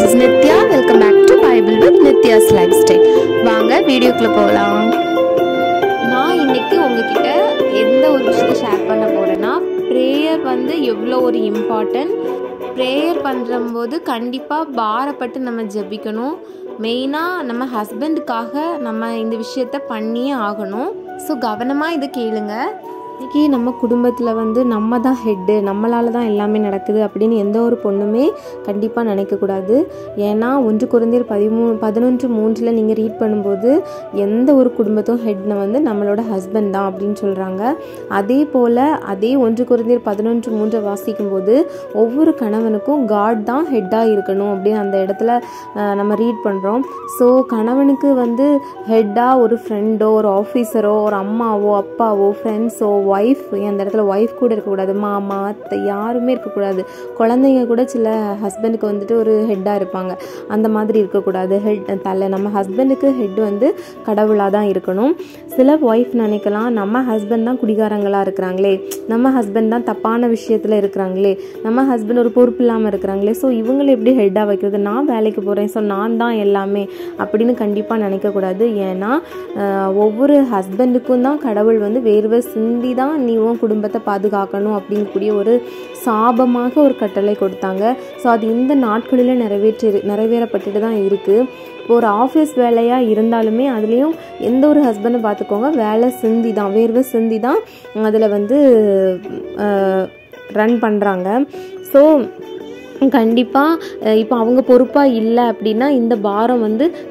this is Nithya. Welcome back to Bible with Nithya's Lifestyle. வாங்க வீடியோக்குள்ள போகலாம். நான் இன்னைக்கு உங்ககிட்ட எந்த ஒரு விஷயத்தை ஷேர் பண்ண போறேன்னா, ப்ரேயர் எவ்வளோ ஒரு இம்பார்ட்டன்ட். ப்ரேயர் பண்ணும்போது கண்டிப்பாக பாரப்பட்டு நம்ம ஜெபிக்கணும். மெயினாக நம்ம ஹஸ்பண்டுக்காக நம்ம இந்த விஷயத்த பண்ணியே ஆகணும். ஸோ கவனமாக இதை கேளுங்க. இன்றைக்கி நம்ம குடும்பத்தில் நம்ம தான் ஹெட்டு, நம்மளால் தான் எல்லாமே நடக்குது அப்படின்னு எந்த ஒரு பொண்ணுமே கண்டிப்பாக நினைக்கக்கூடாது. ஏன்னா 1 கொரிந்தியர் 11:3 நீங்கள் ரீட் பண்ணும்போது எந்த ஒரு குடும்பத்தும் ஹெட்னு நம்மளோட ஹஸ்பண்ட் தான் அப்படின்னு சொல்கிறாங்க. அதே போல் அதே 1 கொரிந்தியர் 11:3 வாசிக்கும்போது ஒவ்வொரு கணவனுக்கும் காட் தான் ஹெட்டாக இருக்கணும் அப்படின்னு அந்த இடத்துல நம்ம ரீட் பண்ணுறோம். ஸோ கணவனுக்கு ஹெட்டாக ஒரு ஃப்ரெண்டோ, ஒரு ஆஃபீஸரோ, ஒரு அம்மாவோ, அப்பாவோ, ஃப்ரெண்ட்ஸோ, ஒய்ஃப், அந்த இடத்துல ஒய்ஃப் கூட இருக்கக்கூடாது, மாமா, அத்தை யாருமே இருக்கக்கூடாது. குழந்தைங்க கூட சில ஹஸ்பண்டுக்கு ஒரு ஹெட்டாக இருப்பாங்க, அந்த மாதிரி இருக்கக்கூடாது. ஹெட் தலை, நம்ம ஹஸ்பண்டுக்கு ஹெட் கடவுளாக தான் இருக்கணும். சில ஒய்ஃப் நினைக்கலாம், நம்ம ஹஸ்பண்ட் தான் குடிகாரங்களாக இருக்கிறாங்களே, நம்ம ஹஸ்பண்ட் தான் தப்பான விஷயத்தில் இருக்கிறாங்களே, நம்ம ஹஸ்பண்ட் ஒரு பொறுப்பு இல்லாமல் இருக்கிறாங்களே, ஸோ இவங்களை எப்படி ஹெட்டாக வைக்கிறது, நான் வேலைக்கு போகிறேன், ஸோ நான் தான் எல்லாமே அப்படின்னு கண்டிப்பாக நினைக்கக்கூடாது. ஏன்னா ஒவ்வொரு ஹஸ்பண்டுக்கும் தான் கடவுள் வேர்வை சிந்தி தான் நீ உன் குடும்பத்தை பாதுகாக்கணும் அப்படிங்கக்கூடிய ஒரு சாபமாக ஒரு கட்டளை கொடுத்தாங்க. ஸோ அது இந்த நாட்களில் நிறைவேறப்பட்டுட்டு தான் இருக்குது. இப்போ ஒரு ஆஃபீஸ் வேலையாக இருந்தாலுமே அதுலேயும் எந்த ஒரு ஹஸ்பண்டை பார்த்துக்கோங்க, வேலை சிந்தி தான், வேர்வை சிந்தி தான் அதில் ரன் பண்ணுறாங்க. ஸோ கண்டிப்பாக இப்போ அவங்க பொறுப்பாக இல்லை அப்படின்னா இந்த பாரம்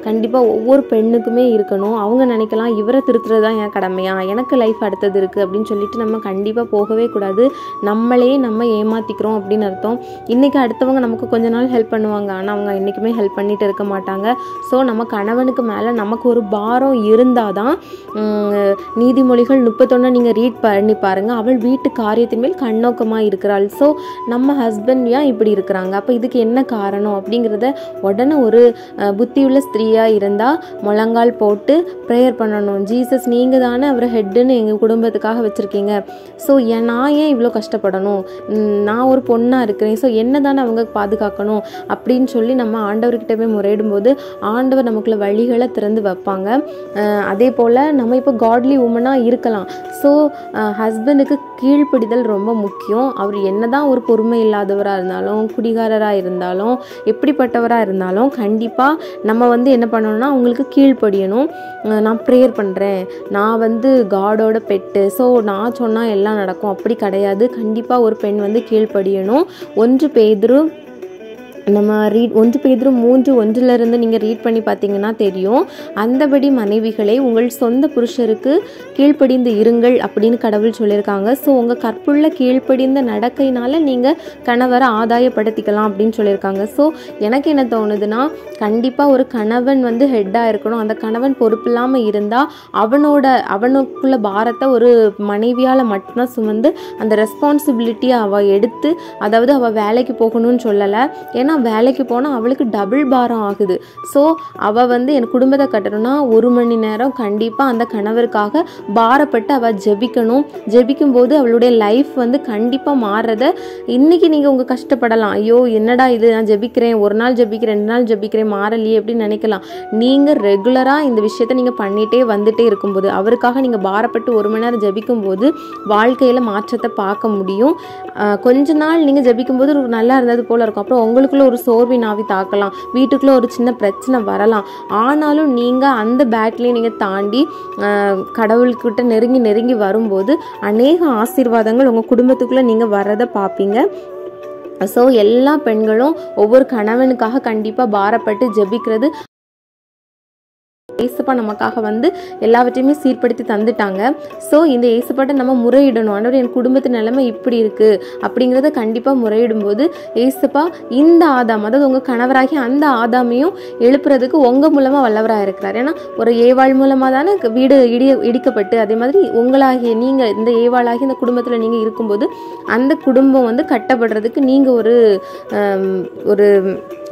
கண்டிப்பாக ஒவ்வொரு பெண்ணுக்குமே இருக்கணும். அவங்க நினைக்கலாம், இவரை திருத்துறது தான் என் கடமையா, எனக்கு லைஃப் அடுத்தது இருக்குது அப்படின்னு சொல்லிட்டு நம்ம கண்டிப்பாக போகவே கூடாது. நம்மளே நம்ம ஏமாற்றிக்கிறோம் அப்படின்னு அர்த்தம். இன்றைக்கி அடுத்தவங்க நமக்கு கொஞ்ச நாள் ஹெல்ப் பண்ணுவாங்க, ஆனால் அவங்க என்றைக்குமே ஹெல்ப் பண்ணிட்டு இருக்க மாட்டாங்க. ஸோ நம்ம கணவனுக்கு மேலே நமக்கு ஒரு பாரம் இருந்தால் தான், நீதிமொழிகள் 31 நீங்கள் ரீட் பண்ணி பாருங்கள், அவள் வீட்டு காரியத்தின் மேல் கண்ணோக்கமாக இருக்கிறாள். ஸோ நம்ம ஹஸ்பண்ட் ஏன் இப்படி இருக்கிறாங்க, அப்போ இதுக்கு என்ன காரணம் அப்படிங்கிறத உடனே ஒரு புத்தியுள்ள ஸ்திரீயாக இருந்தால் முழங்கால் போட்டு ப்ரேயர் பண்ணணும். ஜீசஸ் நீங்கள் தானே அவரை ஹெட்டுன்னு எங்கள் குடும்பத்துக்காக வச்சுருக்கீங்க, ஸோ நான் ஏன் இவ்வளோ கஷ்டப்படணும், நான் ஒரு பொண்ணாக இருக்கிறேன், ஸோ என்ன தானே அவங்க பாதுகாக்கணும் அப்படின்னு சொல்லி நம்ம ஆண்டவர்கிட்ட போய் முறையிடும்போது ஆண்டவர் நமக்குள்ள வழிகளை திறந்து வைப்பாங்க. அதே போல் நம்ம இப்போ காட்லி உமனாக இருக்கலாம். ஸோ ஹஸ்பண்டுக்கு கீழ்ப்படிதல் ரொம்ப முக்கியம். அவர் என்ன தான் ஒரு பொறுமை இல்லாதவராக இருந்தாலும், குடிகாரராக இருந்தாலும், எப்படிப்பட்டவராக இருந்தாலும் கண்டிப்பாக நம்ம என்ன பண்ணணும்னா அவங்களுக்கு கீழ்ப்படியணும். நான் ப்ரேயர் பண்ணுறேன், நான் காடோட பெட்டு, ஸோ நான் சொன்னால் எல்லாம் நடக்கும் அப்படி கிடையாது. கண்டிப்பாக ஒரு பெண் கீழ்ப்படியணும். 1 பேதுரு நம்ம 1 பேதுரு 3:1 நீங்கள் ரீட் பண்ணி பார்த்தீங்கன்னா தெரியும், அந்தபடி மனைவிகளை உங்கள் சொந்த புருஷருக்கு கீழ்ப்படிந்து இருங்கள் அப்படின்னு கடவுள் சொல்லியிருக்காங்க. ஸோ உங்கள் கற்புள்ள கீழ்ப்படிந்த நடக்கையினால நீங்கள் கணவரை ஆதாயப்படுத்திக்கலாம் அப்படின்னு சொல்லியிருக்காங்க. ஸோ எனக்கு என்ன தோணுதுன்னா, கண்டிப்பாக ஒரு கணவன் ஹெட்டாக இருக்கணும். அந்த கணவன் பொறுப்பு இல்லாமல் இருந்தால் அவனுக்குள்ள பாரத்தை ஒரு மனைவியால் மட்டும்தான் சுமந்து அந்த ரெஸ்பான்சிபிலிட்டியை அவள் எடுத்து, அதாவது அவள் வேலைக்கு போகணும்னு சொல்லலை, ஏன்னா வேலைக்கு போனால் அவளுக்கு டபுள் பாரம் ஆகுது. ஸோ அவள் என் குடும்பத்தை கட்டணும்னா 1 மணி நேரம் கண்டிப்பாக அந்த கணவருக்காக பாரப்பட்டு அவள் ஜெபிக்கணும். ஜெபிக்கும் போது அவளுடைய லைஃப் கண்டிப்பாக மாறுறத இன்றைக்கி நீங்கள் உங்கள் கஷ்டப்படலாம், ஐயோ என்னடா இது, நான் ஜெபிக்கிறேன், 1 நாள் ஜெபிக்கிறேன், 2 நாள் ஜெபிக்கிறேன், மாறலையே அப்படின்னு நினைக்கலாம். நீங்கள் ரெகுலராக இந்த விஷயத்தை நீங்கள் பண்ணிகிட்டே வந்துட்டே இருக்கும்போது, அவருக்காக நீங்கள் பாரப்பட்டு 1 மணி நேரம் ஜெபிக்கும் போது வாழ்க்கையில் மாற்றத்தை பார்க்க முடியும். கொஞ்ச நாள் நீங்கள் ஜெபிக்கும் போது நல்லா இருந்தது போல் இருக்கும், அப்புறம் உங்களுக்குள்ள ஒரு சோர்வின் ஆவி தாக்கலாம், வீட்டுக்குள்ள ஒரு சின்ன பிரச்சனை வரலாம். ஆனாலும் நீங்கள் அந்த பேட்லேயே நீங்கள் தாண்டி கடவுள்கிட்ட நெருங்கி வரும்போது அநேக ஆசீர்வாதங்கள் உங்கள் குடும்பத்துக்குள்ளே நீங்கள் வர்றதை பார்ப்பீங்க. ஸோ எல்லா பெண்களும் ஒவ்வொரு கணவனுக்காக கண்டிப்பாக பாரப்பட்டு ஜெபிக்கிறது. ஏசப்பா நமக்காக எல்லாவற்றையுமே சீர்படுத்தி தந்துட்டாங்க. ஸோ இந்த ஏசப்பாட்ட நம்ம முறையிடணும், ஆண்டவர் என் குடும்பத்து நிலைமை இப்படி இருக்குது அப்படிங்கிறத கண்டிப்பாக முறையிடும்போது ஏசப்பா இந்த ஆதாம், அதாவது உங்கள் கணவராகி அந்த ஆதாமையும் எழுப்புறதுக்கு உங்கள் மூலமாக வல்லவராக இருக்கிறார். ஏன்னா ஒரு ஏவாள் மூலமாக தானே வீடு இடிக்கப்பட்டு, அதே மாதிரி உங்களாகிய நீங்கள் இந்த ஏவாளாகி இந்த குடும்பத்தில் நீங்கள் இருக்கும்போது அந்த குடும்பம் கட்டப்படுறதுக்கு நீங்கள் ஒரு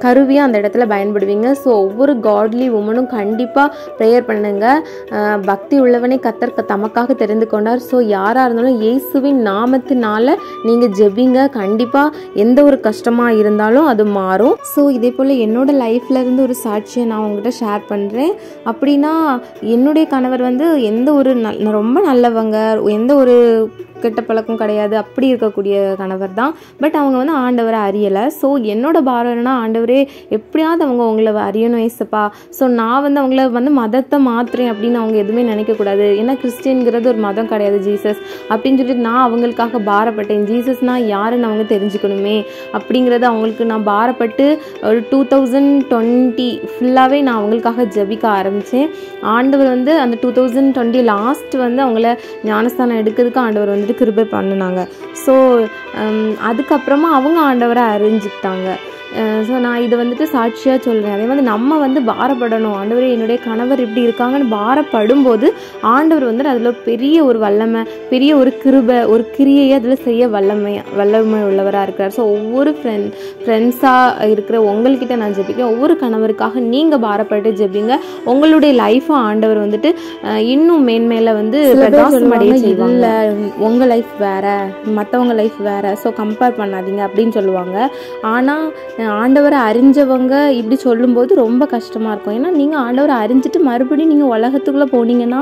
கருவியாக அந்த இடத்துல பயன்படுவீங்க. ஸோ ஒவ்வொரு காட்லி உமனும் கண்டிப்பாக ப்ரேயர் பண்ணுங்கள். பக்தி உள்ளவனே கர்த்தர் தமக்காக தெரிந்து கொண்டார். ஸோ யாராக இருந்தாலும் இயேசுவின் நாமத்தினால நீங்கள் ஜெபிங்க. கண்டிப்பாக எந்த ஒரு கஷ்டமாக இருந்தாலும் அது மாறும். ஸோ இதே போல் என்னோட லைஃப்ல இருந்து ஒரு சாட்சியை நான் உங்கள்கிட்ட ஷேர் பண்ணுறேன். அப்படின்னா என்னுடைய கணவர் வந்து எந்த ஒரு ரொம்ப நல்லவங்க, எந்த ஒரு கெட்ட பழக்கம் கிடையாது, அப்படி இருக்கக்கூடிய கணவர் தான். பட் அவங்க வந்து ஆண்டவரை அறியலை. ஸோ என்னோட பாரம் என்னன்னா, ஆண்டவரே எப்படியாவது அவங்க உங்களை அறியணும் ஏசப்பா. ஸோ நான் வந்து அவங்கள வந்து மதத்தை மாற்றுறேன் அப்படின்னு அவங்க எதுவுமே நினைக்கக்கூடாது. ஏன்னா கிறிஸ்டின்ங்கிறது ஒரு மதம் கிடையாது, ஜீசஸ் அப்படின்னு சொல்லிட்டு நான் அவங்களுக்காக பாரப்பட்டேன். ஜீசஸ்னா யாருன்னு அவங்க தெரிஞ்சுக்கணுமே அப்படிங்கிறது அவங்களுக்கு நான் பாரப்பட்டு ஒரு 2020 ஃபுல்லாகவே நான் அவங்களுக்காக ஜெபிக்க ஆரம்பித்தேன். ஆண்டவர் வந்து அந்த 2020 லாஸ்ட் வந்து அவங்கள ஞானஸ்தானம் எடுக்கிறதுக்கு ஆண்டவர் வந்து கிருபை பண்ணினாங்க. ஸோ அதுக்கப்புறமா அவங்க ஆண்டவரை அறிஞ்சுக்கிட்டாங்க. ஸோ நான் இதை வந்துட்டு சாட்சியாக சொல்கிறேன். அதே மாதிரி நம்ம வந்து பாரப்படணும். ஆண்டவரே என்னுடைய கணவர் இப்படி இருக்காங்கன்னு பாரப்படும்போது ஆண்டவர் வந்துட்டு அதில் பெரிய ஒரு வல்லமை, பெரிய ஒரு கிருபை, ஒரு கிரியையை அதில் செய்ய வல்லமை உள்ளவராக இருக்கிறார். ஸோ ஒவ்வொரு ஃப்ரெண்ட்ஸாக இருக்கிற உங்கள்கிட்ட நான் ஜெபிக்கிறேன். ஒவ்வொரு கணவருக்காக நீங்கள் பாரப்பட்டு ஜெபிங்க. உங்களுடைய லைஃப்பை ஆண்டவர் வந்துட்டு இன்னும் மேன்மேல வந்து பிரகாசமடைய செய்வாங்க. இல்லை உங்கள் லைஃப் வேறு, மற்றவங்க லைஃப் வேறு, ஸோ கம்பேர் பண்ணாதீங்க அப்படின்னு சொல்லுவாங்க. ஆனால் ஆண்டவரை அறிஞ்சவங்க இப்படி சொல்லும்போது ரொம்ப கஷ்டமாக இருக்கும். ஏன்னா நீங்கள் ஆண்டவரை அறிஞ்சிட்டு மறுபடியும் நீங்கள் உலகத்துக்குள்ளே போனீங்கன்னா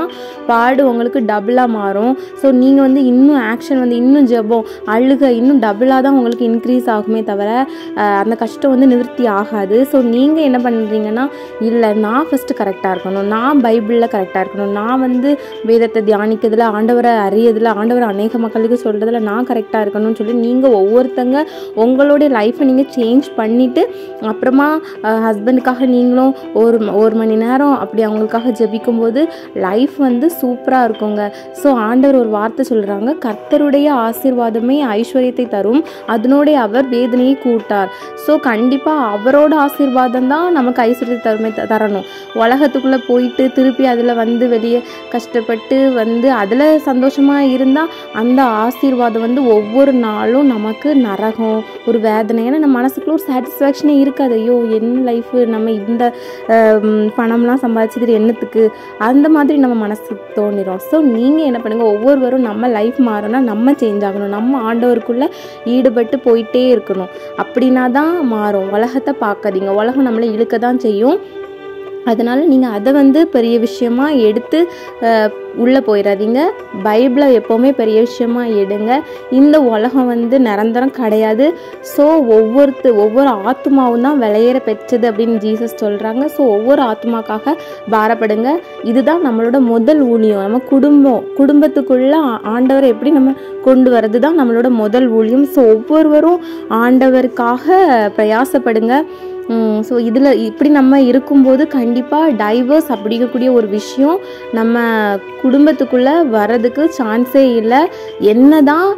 பாடு உங்களுக்கு டபுளாக மாறும். ஸோ நீங்கள் வந்து இன்னும் ஆக்ஷன் வந்து இன்னும் ஜெபம் அழுக இன்னும் டபுளாக தான் உங்களுக்கு இன்க்ரீஸ் ஆகுமே தவிர அந்த கஷ்டம் வந்து நிவர்த்தி ஆகாது. ஸோ நீங்கள் என்ன பண்ணுறீங்கன்னா, இல்லை நான் ஃபஸ்ட்டு கரெக்டாக இருக்கணும், நான் பைபிளில் கரெக்டாக இருக்கணும், நான் வந்து வேதத்தை தியானிக்கிறதுல, ஆண்டவரை அறியதில், ஆண்டவரை அநேக மக்களுக்கு சொல்கிறதுல நான் கரெக்டாக இருக்கணும்னு சொல்லி நீங்கள் ஒவ்வொருத்தங்க உங்களுடைய லைஃப்பை நீங்கள் சேஞ்ச் பண்ணிவிட்டு அப்புறமா ஹஸ்பண்டுக்காக நீங்களும் ஒரு மணி நேரம் அப்படி அவங்களுக்காக ஜெபிக்கும்போது லைஃப் வந்து சூப்பராக இருக்குங்க. ஸோ ஆண்டவர் ஒரு வார்த்தை சொல்கிறாங்க, கர்த்தருடைய ஆசீர்வாதமே ஐஸ்வர்யத்தை தரும், அதனுடைய அவர் வேதனையை கூட்டார். ஸோ கண்டிப்பாக அவரோட ஆசீர்வாதம் தான் நமக்கு ஐஸ்வர்யத்தை தரணும். உலகத்துக்குள்ளே போயிட்டு திருப்பி அதில் வந்து வெளியே கஷ்டப்பட்டு வந்து அதில் சந்தோஷமாக இருந்தால் அந்த ஆசீர்வாதம் வந்து ஒவ்வொரு நாளும் நமக்கு நரகம், ஒரு வேதனை. ஏன்னா நம்ம மனசுக்குள்ள ஒரு சாட்டிஸ்ஃபேக்ஷனே இருக்காது. ஐயோ என்ன லைஃபு, நம்ம இந்த பணம்லாம் சம்பாதிச்சது என்னத்துக்கு, அந்த மாதிரி நம்ம மனசுக்கு தோணிடும். ஸோ நீங்கள் என்ன பண்ணுங்கள், ஒவ்வொருவரும் நம்ம லைஃப் மாறணும்னா நம்ம சேஞ்ச் ஆகணும், நம்ம ஆண்டவருக்குள்ளே ஈடுபட்டு போயிட்டே இருக்கணும். அப்படின்னா தான் மாறும். உலகத்தை பார்க்காதீங்க, உலகம் நம்மளை இழுக்க தான் செய்யும். அதனால் நீங்கள் அதை வந்து பெரிய விஷயமா எடுத்து உள்ளே போயிடாதீங்க. பைபிளை எப்போவுமே பெரிய விஷயமா எடுங்க. இந்த உலகம் வந்து நிரந்தரம் கிடையாது. ஸோ ஒவ்வொரு ஆத்மாவும் தான் விளையேற பெற்றது அப்படின்னு ஜீசஸ் சொல்கிறாங்க. ஸோ ஒவ்வொரு ஆத்மாக்காக பாரப்படுங்க. இதுதான் நம்மளோட முதல் ஊழியம். நம்ம குடும்பத்துக்குள்ளே ஆண்டவரை எப்படி நம்ம கொண்டு வர்றது தான் நம்மளோட முதல் ஊழியம். ஸோ ஒவ்வொருவரும் ஆண்டவருக்காக பிரயாசப்படுங்க. ஸோ இதில் இப்படி நம்ம இருக்கும்போது கண்டிப்பாக டைவர்ஸ் அப்படிங்கக்கூடிய ஒரு விஷயம் நம்ம குடும்பத்துக்குள்ளே வர்றதுக்கு சான்ஸே இல்லை. என்ன தான்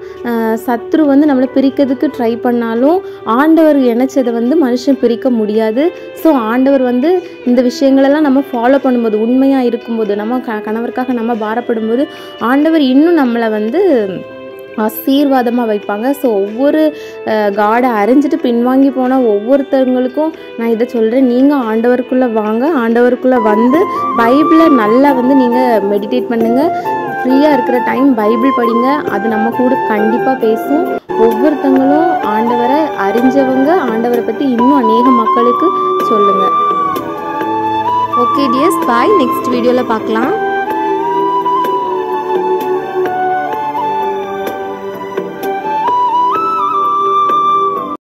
சத்ரு வந்து நம்மளை பிரிக்கிறதுக்கு ட்ரை பண்ணாலும் ஆண்டவர் இணைச்சதை வந்து மனுஷன் பிரிக்க முடியாது. ஸோ ஆண்டவர் வந்து இந்த விஷயங்களெல்லாம் நம்ம ஃபாலோ பண்ணும்போது, உண்மையாக இருக்கும்போது, நம்ம கணவருக்காக நம்ம பாரப்படும்போது ஆண்டவர் இன்னும் நம்மளை வந்து ஆசீர்வாதமாக வைப்பாங்க. ஸோ ஒவ்வொரு காடை அறிஞ்சிட்டு பின்வாங்கி போன ஒவ்வொருத்தவங்களுக்கும் நான் இதை சொல்கிறேன், நீங்கள் ஆண்டவருக்குள்ளே வாங்க. ஆண்டவருக்குள்ளே வந்து பைபிளை நல்லா வந்து நீங்கள் மெடிடேட் பண்ணுங்கள். ஃப்ரீயாக இருக்கிற டைம் பைபிள் படிங்க. அது நம்ம கூட கண்டிப்பாக பேசும். ஒவ்வொருத்தங்களும் ஆண்டவரை அறிஞ்சவங்க ஆண்டவரை பற்றி இன்னும் அநேக மக்களுக்கு சொல்லுங்கள். ஓகே டியர்ஸ், பாய். நெக்ஸ்ட் வீடியோவில் பார்க்கலாம்.